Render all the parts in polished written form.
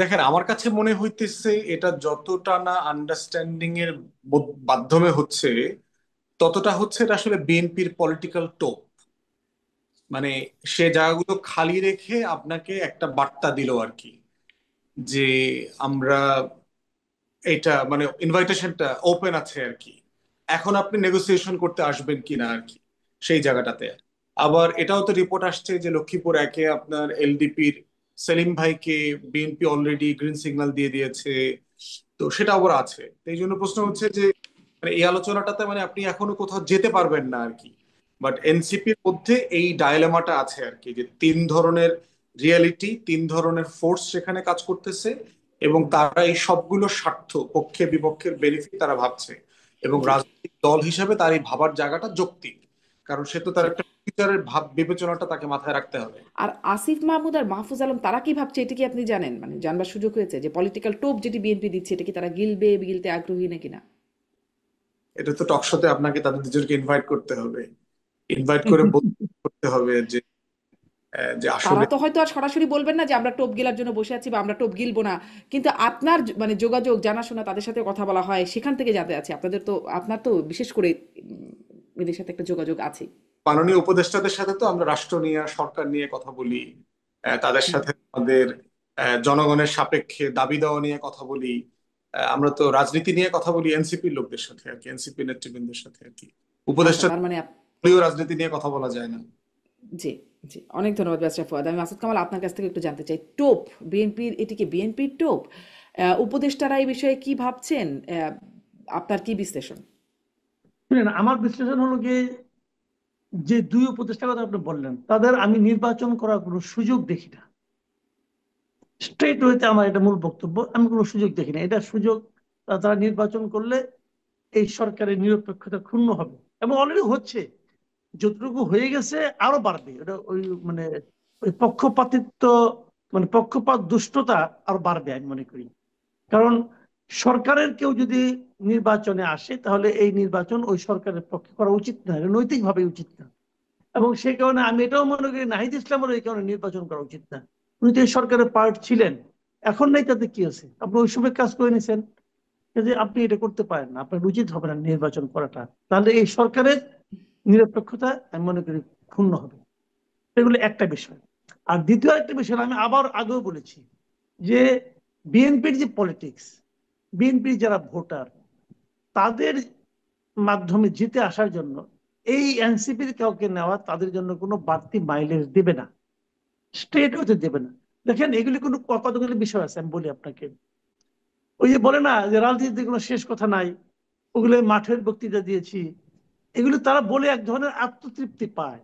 দেখেন, আমার কাছে মনে হইতেছে এটা যতটা না আন্ডারস্ট্যান্ডিং এর মাধ্যমে হচ্ছে, ততটা হচ্ছে এটা আসলে বিএনপির পলিটিক্যাল টোপ। মানে সে জায়গাগুলো খালি রেখে আপনাকে একটা বার্তা দিল আর কি, যে আমরা এটা মানে ইনভাইটেশনটা ওপেন আছে আর কি, এখন আপনি নেগোসিয়েশন করতে আসবেন কিনা আর কি সেই জায়গাটাতে। আবার এটাও তো রিপোর্ট আসছে যে লক্ষ্মীপুর একে আপনার এলডিপির সেলিম ভাইকে বিএনপি অলরেডি গ্রিন সিগন্যাল দিয়ে দিয়েছে। তো সেটা আবার আছে, তো এই জন্য প্রশ্ন হচ্ছে যে মানে এই আলোচনাটাতে মানে আপনি এখনো কোথাও যেতে পারবেন না আর কি। বাট এনসিপির মধ্যে এই ডায়লেমাটা আছে আর কি, যে তিন ধরনের রিয়েলিটি, তিন ধরনের ফোর্স সেখানে কাজ করতেছে, এবং তারা এই সবগুলো স্বার্থ, পক্ষে বিপক্ষের বেনিফিট তারা ভাবছে। এবং জি রাজনৈতিক দল হিসেবে তার এই ভাবার জায়গাটা যৌক্তিক, কারণ সে তো তার জি। একটা ফিউচারের ভাব বিবেচনাটা তাকে মাথায় রাখতে হবে। আর আসিফ মাহমুদ আর মাহফুজ আলম তারা কি ভাবছে, এটা কি আপনি জানেন? মানে জানবার সুযোগ হয়েছে যে পলিটিক্যাল টোপ যেটি বিএনপি দিচ্ছে, এটা কি তারা গিলবে, গিলতে আগ্রহী নাকি না? এটা তো টকশোতে আপনাকে তাদের দুজনকে ইনভাইট করতে হবে, ইনভাইট করে করতে হবে যে যে তারা আসলে। তো হয়তো আর সরাসরি বলবেন না যে আমরা টোপ গিলার জন্য বসে আছি বা আমরা টোপ গিলবো না। কিন্তু আপনার মানে যোগাযোগ জানাশোনা, তাদের সাথে কথা বলা হয়, সেখান থেকে জানতে আছে আপনাদের তো, আপনার তো বিশেষ করে এদের সাথে একটা যোগাযোগ আছে। মাননীয় উপদেষ্টাদের সাথে তো আমরা রাষ্ট্র নিয়ে, সরকার নিয়ে কথা বলি, তাদের সাথে আমাদের জনগণের সাপেক্ষে দাবি দেওয়া নিয়ে কথা বলি। আমরা তো রাজনীতি নিয়ে কথা বলি এনসিপির লোকদের সাথে আর কি, এনসিপি নেতৃবৃন্দের সাথে আর কি। আচ্ছা, উপদেষ্টা তার মানে দলীয় রাজনীতি নিয়ে কথা বলা যায় না। জি, জি। অনেক ধন্যবাদ ব্যারিস্টার ফুয়াদ। আমি মাসুদ কামাল আপনার কাছ থেকে একটু জানতে চাই, টোপ বিএনপির, এটি কি বিএনপির টোপ? উপদেষ্টারা এই বিষয়ে কি ভাবছেন? আপনার কি বিশ্লেষণ? শুনেন, আমার বিশ্লেষণ হলো গিয়ে, যে দুই উপদেষ্টার কথা আপনি বললেন তাদের আমি নির্বাচন করার কোনো সুযোগ দেখি না। স্ট্রেট ওয়েতে আমার এটা মূল বক্তব্য, আমি কোনো সুযোগ দেখি না। এটা সুযোগ তারা নির্বাচন করলে এই সরকারের নিরপেক্ষতা ক্ষুণ্ণ হবে, এবং অলরেডি হচ্ছে। যতটুকু হয়ে গেছে আরো বাড়বে। এটা ওই মানে ওই পক্ষপাতিত্ব, মানে পক্ষপাত দুষ্টতা আরো বাড়বে আমি মনে করি। কারণ সরকারের কেউ যদি নির্বাচনে আসে, তাহলে এই নির্বাচন ওই সরকারের পক্ষে করা উচিত না, এটা নৈতিকভাবে উচিত না। এবং সেই কারণে আমি এটাও মনে করি নাহিদ ইসলামেরও এই কারণে নির্বাচন করা উচিত না। উনি তো এই সরকারের পার্ট ছিলেন, এখন নাই, তাতে কি আছে? আপনি ওই সময় কাজ করে নিছেন, যে আপনি এটা করতে পারেন না, আপনার উচিত হবে না নির্বাচন করাটা। তাহলে এই সরকারের নিরপেক্ষতা আমি মনে করি ক্ষুণ্ণ হবে। এগুলো একটা বিষয়। আর দ্বিতীয় একটা বিষয়, আমি আবার আগেও বলেছি যে বিএনপির যে পলিটিক্স, বিএনপির যারা ভোটার, তাদের মাধ্যমে জিতে আসার জন্য এই এনসিপির কাউকে নেওয়া তাদের জন্য কোনো বাড়তি মাইলেজ দেবে না, স্ট্রেট হতে দেবে না। দেখেন, এগুলি কোনো কতগুলি বিষয় আছে আমি বলি আপনাকে। ওই যে বলে না যে রাজনীতিতে কোনো শেষ কথা নাই, ওগুলো মাঠের বক্তৃতা দিয়েছি, এগুলো তারা বলে এক ধরনের আত্মতৃপ্তি পায়,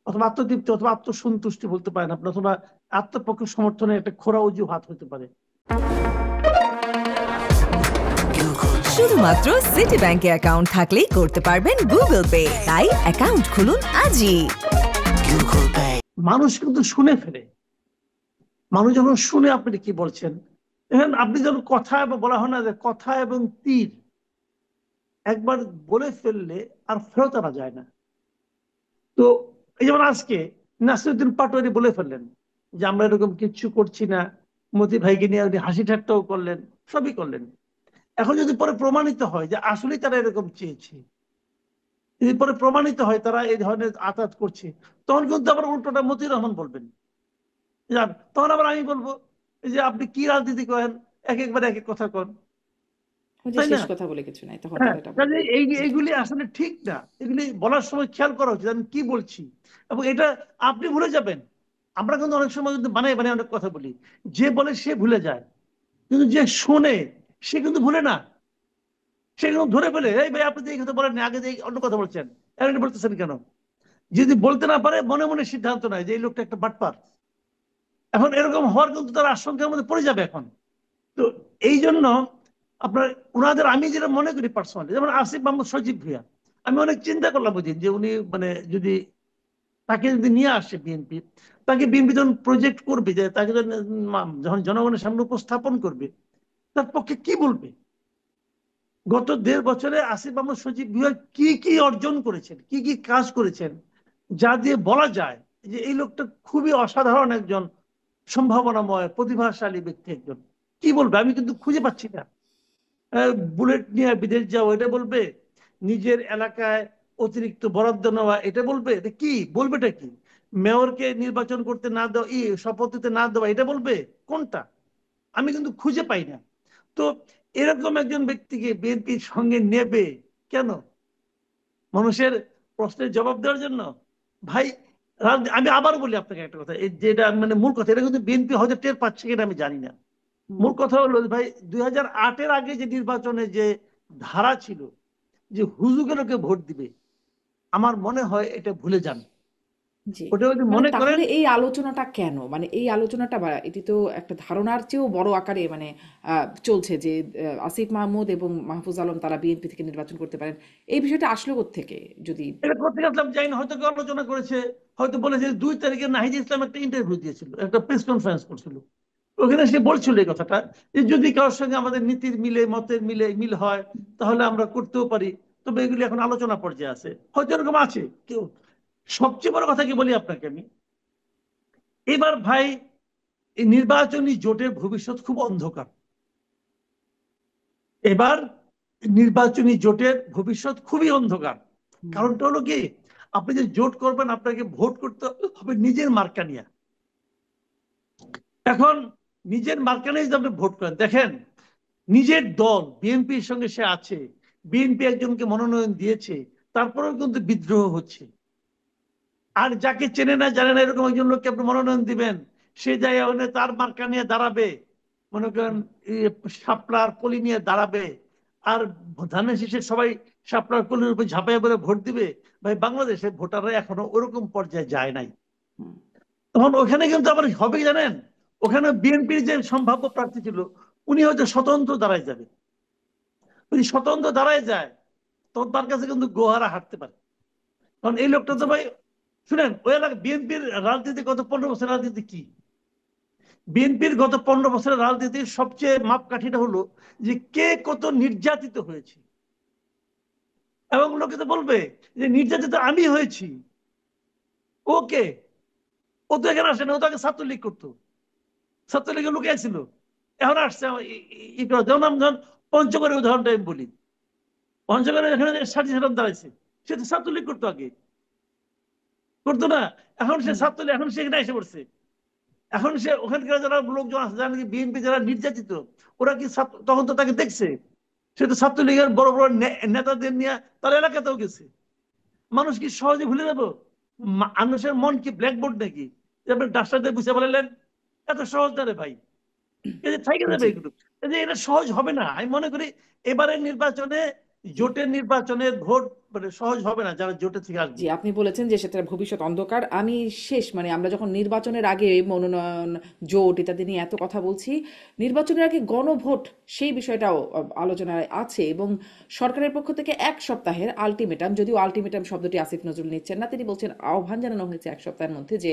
অথবা আত্মতৃপ্তি অথবা আত্মসন্তুষ্টি বলতে পারেন আপনি, অথবা আত্মপক্ষ সমর্থনের একটা খোরা অজুহাত হতে পারে। শুধুমাত্র সিটি ব্যাংকে অ্যাকাউন্ট থাকলেই করতে পারবেন গুগল পে, তাই অ্যাকাউন্ট খুলুন আজই। মানুষ কিন্তু শুনে ফেলে, মানুষ যখন শুনে আপনি কি বলছেন, এখন আপনি যখন কথা বলা হয় না যে কথা এবং তীর একবার বলে ফেললে আর ফেরত আনা যায় না। তো এই যেমন আজকে নাসিরুদ্দিন পাটোয়ারি বলে ফেললেন যে আমরা এরকম কিচ্ছু করছি না, মতি ভাইকে নিয়ে উনি হাসি ঠাট্টাও করলেন, সবই করলেন। এখন যদি পরে প্রমাণিত হয় যে আসলেই তারা এরকম চেয়েছে, যদি পরে প্রমাণিত হয় তারা এই ধরনের আঘাত করছে, তখন কিন্তু আবার উল্টোটা মতিউর রহমান বলবেন। তখন আবার আমি বলবো যে আপনি কি রাজনীতি করেন, এক একবার এক এক কথা কন, ওই যে তাই না? শেষ কথা বলে কিছু নাই, তখন হ্যাঁ, তারা এটা কাজে বলবে। জি। এইগুলি আসলে ঠিক না। এগুলি বলার সময় খেয়াল করা উচিত আমি কি বলছি। এবং এটা আপনি ভুলে যাবেন। আমরা কিন্তু অনেক সময় কিন্তু বানাই বানাই অনেক কথা বলি, যে বলে সে ভুলে যায়, কিন্তু যে শোনে সে কিন্তু ভুলে না। সে কিন্তু ধরে ফেলে, এই ভাই আপনি তো এই কথা বলেন না, আগে যে অন্য কথা বলছেন, এখন এটা বলতেছেন কেন? যদি বলতে না পারে মনে মনে সিদ্ধান্ত নেয় যে এই লোকটা একটা বাটপার, এখন এরকম হওয়ার কিন্তু তার আশঙ্কার মধ্যে পড়ে যাবে এখন। তো এই জন্য আপনার ওনাদের আমি যেটা মনে করি পার্সোনালি, যেমন আসিফ মাহমুদ সজীব ভুঁইয়া, আমি অনেক চিন্তা করলাম ওই দিন যে উনি মানে যদি তাকে যদি নিয়ে আসে বিএনপি, তাকে বিএনপি যখন প্রজেক্ট করবে, যে তাকে যখন জনগণের সামনে উপস্থাপন করবে, তার পক্ষে কি বলবে? গত 1.5 বছরে আসিফ মাহমুদ সজীব ভুঁইয়া কি কি অর্জন করেছেন, কি কি কাজ করেছেন, যা দিয়ে বলা যায় যে এই লোকটা খুবই অসাধারণ একজন সম্ভাবনাময় প্রতিভাশালী ব্যক্তি একজন। কি বলবে আমি কিন্তু খুঁজে পাচ্ছি না। বুলেট নিয়ে বিদেশ যাওয়া এটা বলবে, নিজের এলাকায় অতিরিক্ত বরাদ্দ নেওয়া এটা বলবে, এটা কি বলবেটা কি? মেয়রকে নির্বাচন করতে না দেওয়া, শপথ দিতে না দেওয়া এটা বলবে, কোনটা? আমি কিন্তু খুঁজে পাই না। তো এরকম একজন ব্যক্তিকে বিএনপির সঙ্গে নেবে কেন? মানুষের প্রশ্নের জবাব দেওয়ার জন্য? ভাই, আমি আবার বলি আপনাকে একটা কথা, এই যেটা মানে মূল কথা, এটা কিন্তু বিএনপি হয়তো টের পাচ্ছে কিনা আমি জানি না। হুম, মূল কথা হলো ভাই, 2008-এর আগে যে নির্বাচনে যে ধারা ছিল যে হুজুগেরকে ভোট দিবে, আমার মনে হয় এটা ভুলে যান। জি। ওটা যদি মানে মনে করেন, তাহলে এই আলোচনাটা কেন? মানে এই আলোচনাটা বা এটি তো একটা ধারণার চেয়েও বড় আকারে মানে চলছে যে আসিফ মাহমুদ এবং মাহফুজ আলম তারা বিএনপি থেকে নির্বাচন করতে পারেন। এই বিষয়টা আসলো কোত্থেকে? যদি এটা করতে গেছিলাম যাই না, হয়তো কেউ আলোচনা করেছে, হয়তো বলেছে 2 তারিখে নাহিদ ইসলাম একটা ইন্টারভিউ দিয়েছিল, একটা প্রেস কনফারেন্স করছিল, ওখানে সে বলছিল এই কথাটা, যে যদি কারোর সঙ্গে আমাদের নীতির মিলে, মতের মিল হয়, তাহলে আমরা করতেও পারি, তবে এগুলি এখন আলোচনা পর্যায়ে আছে, হয়তো এরকম আছে কেউ। সবচেয়ে বড় কথা কি বলি আপনাকে আমি, এবার ভাই এই নির্বাচনী জোটের ভবিষ্যৎ খুব অন্ধকার। এবার নির্বাচনী জোটের ভবিষ্যৎ খুবই অন্ধকার। হুম, কারণটা হলো কি, আপনি যে জোট করবেন আপনাকে ভোট করতে হবে নিজের মার্কা নিয়ে। এখন নিজের মার্কা নিয়ে যদি আপনি ভোট করেন, দেখেন নিজের দল বিএনপির সঙ্গে সে আছে, বিএনপি একজনকে মনোনয়ন দিয়েছে, তারপরেও কিন্তু বিদ্রোহ হচ্ছে। আর যাকে চেনে না জানে না এরকম একজন লোককে আপনি মনোনয়ন দিবেন, সে জায়গায় ওখানে তার মার্কা নিয়ে দাঁড়াবে, মনে করেন শাপলার কলি নিয়ে দাঁড়াবে, আর ধানের শীষে সবাই শাপলার কলির উপর ঝাঁপাইয়া পড়ে ভোট দিবে। ভাই, বাংলাদেশে ভোটাররা এখনো ওরকম পর্যায়ে যায় নাই। হুম, তখন ওখানে কিন্তু আবার হবে কি জানেন, ওখানে বিএনপির যে সম্ভাব্য প্রার্থী ছিল উনি হয়তো স্বতন্ত্র দাঁড়ায় যাবে। যদি স্বতন্ত্র দাঁড়ায় যায় তখন তার কাছে কিন্তু গোহারা হাঁটতে পারে। কারণ এই লোকটা তো জি, ভাই, শুনেন, ওই এলাকা বিএনপির রাজনীতি গত 15 বছর রাজনীতি কি, বিএনপির গত 15 বছরের রাজনীতির সবচেয়ে মাপকাঠিটা হলো যে কে কত নির্যাতিত হয়েছে। এবং লোকে তো বলবে যে নির্যাতিত আমি হয়েছি, ওকে, ও তো এখানে আসে না, ও তো আগে ছাত্রলীগ করতো, ছাত্রলীগের লোকে ছিল, এখন আসছে যেমন আমি ধরেন পঞ্চগড়ের উদাহরণটা আমি বলি, পঞ্চগড়ে এখানে সাথী সাথে দাঁড়াইছে, সে তো ছাত্রলীগ করতো আগে, করতো না? এখন সে হুম, ছাত্রলীগ, এখন সে এখানে এসে পড়ছে। এখন সে ওখানকার যারা লোকজন আছে, যারা নাকি বিএনপি যারা নির্যাতিত, ওরা কি তখন তো তাকে দেখছে, সে তো ছাত্রলীগের বড় বড় নেতাদের নিয়ে তার এলাকাতেও গেছে। মানুষ কি সহজে ভুলে যাবো? মানুষের মন কি ব্ল্যাকবোর্ড নাকি যে আপনি ডাক্তার দিয়ে বুঝে বললেন? এত সহজ না রে ভাই, এই যে থেকে যাবে জি। এগুলো, এই যে এটা সহজ হবে না। আমি মনে করি এবারের নির্বাচনে, জোটের নির্বাচনের ভোট মানে সহজ হবে না যারা জোটে থেকে জি, আসবে। আপনি বলেছেন যে সেটার ভবিষ্যৎ অন্ধকার। আমি শেষ মানে আমরা যখন নির্বাচনের আগে মনোনয়ন, জোট ইত্যাদি নিয়ে এত কথা বলছি, নির্বাচনের আগে গণভোট সেই বিষয়টাও আলোচনায় আছে এবং সরকারের পক্ষ থেকে 1 সপ্তাহের আল্টিমেটাম, যদিও আল্টিমেটাম শব্দটি আসিফ নজরুল নিচ্ছেন না, তিনি বলছেন আহ্বান জানানো হয়েছে 1 সপ্তাহের মধ্যে যে